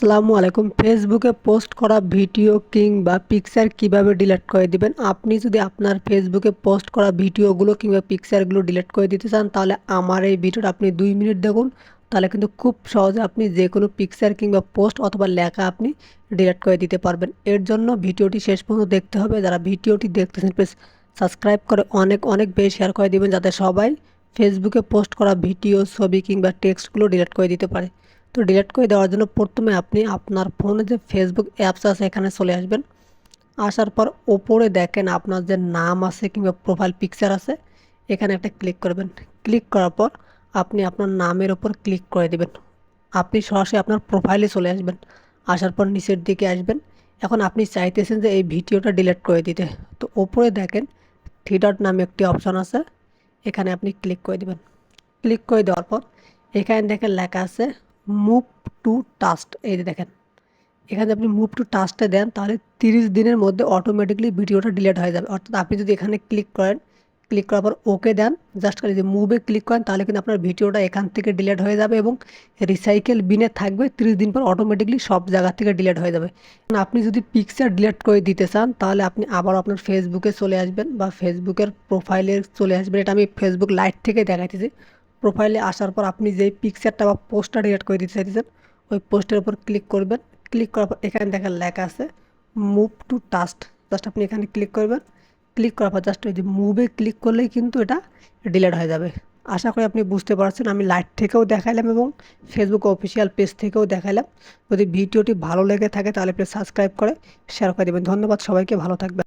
আসসালামু আলাইকুম। ফেসবুকে পোস্ট করা ভিডিও কিংবা পিকচার কিভাবে ডিলিট করে দিবেন। আপনি যদি আপনার ফেসবুকে পোস্ট করা ভিডিওগুলো কিংবা পিকচারগুলো ডিলিট করে দিতে চান, তাহলে আমার এই ভিডিওটা আপনি 2 মিনিট দেখুন। তাহলে কিন্তু খুব সহজে আপনি যে কোনো পিকচার কিংবা পোস্ট অথবা লেখা আপনি ডিলিট করে দিতে পারবেন। এর জন্য ভিডিওটি শেষ পর্যন্ত দেখতে হবে। যারা ভিডিওটি দেখতেছেন প্লিজ সাবস্ক্রাইব করে অনেক অনেক বেশি শেয়ার করে দিবেন, যাতে সবাই ফেসবুকে পোস্ট করা ভিডিও, ছবি কিংবা টেক্সটগুলো ডিলিট করে দিতে পারে। তো ডিলিট করে দেওয়ার জন্য প্রথমে আপনি আপনার ফোনে যে ফেসবুক অ্যাপস আছে এখানে চলে আসবেন। আসার পর ওপরে দেখেন আপনার যে নাম আছে কিংবা প্রোফাইল পিকচার আছে, এখানে একটা ক্লিক করবেন। ক্লিক করার পর আপনি আপনার নামের ওপর ক্লিক করে দেবেন। আপনি সরাসরি আপনার প্রোফাইলে চলে আসবেন। আসার পর নিচের দিকে আসবেন। এখন আপনি চাইতেছেন যে এই ভিডিওটা ডিলিট করে দিতে, তো ওপরে দেখেন থ্রি ডট নামে একটি অপশন আছে, এখানে আপনি ক্লিক করে দেবেন। ক্লিক করে দেওয়ার পর এখানে দেখেন লেখা আছে মুভ টু টাস্ক। এই যে দেখেন এখানে আপনি মুভ টু টাস্কটা দেন, তাহলে 30 দিনের মধ্যে অটোমেটিকলি ভিডিওটা ডিলিট হয়ে যাবে। অর্থাৎ আপনি যদি এখানে ক্লিক করেন, ক্লিক করার পর ওকে দেন, জাস্ট খালি যে মুভে ক্লিক করেন, তাহলে কিন্তু আপনার ভিডিওটা এখান থেকে ডিলিট হয়ে যাবে এবং রিসাইকেল বিনে থাকবে। 30 দিন পর অটোমেটিকলি সব জায়গা থেকে ডিলিট হয়ে যাবে। আপনি যদি পিকচার ডিলিট করে দিতে চান, তাহলে আপনি আবার আপনার ফেসবুকে চলে আসবেন বা ফেসবুকের প্রোফাইলে চলে আসবেন। এটা আমি ফেসবুক লাইট থেকে দেখাইতেছি। প্রোফাইলে আসার পর আপনি যেই পিকচারটা বা পোস্টটা ডিলিট করে দিতে চাইতেছেন, ওই পোস্টের উপর ক্লিক করবেন। ক্লিক করার পর এখানে দেখেন লেখা আছে মুভ টু টাস্ক। জাস্ট আপনি এখানে ক্লিক করবেন। ক্লিক করার পর জাস্ট ওই যে মুভে ক্লিক করলেই কিন্তু এটা ডিলিট হয়ে যাবে। আশা করি আপনি বুঝতে পারছেন। আমি লাইট থেকেও দেখাইলাম এবং ফেসবুক অফিসিয়াল পেজ থেকেও দেখাইলাম। যদি ভিডিওটি ভালো লেগে থাকে তাহলে প্লিজ সাবস্ক্রাইব করে শেয়ার করে দেবেন। ধন্যবাদ সবাইকে, ভালো থাকবেন।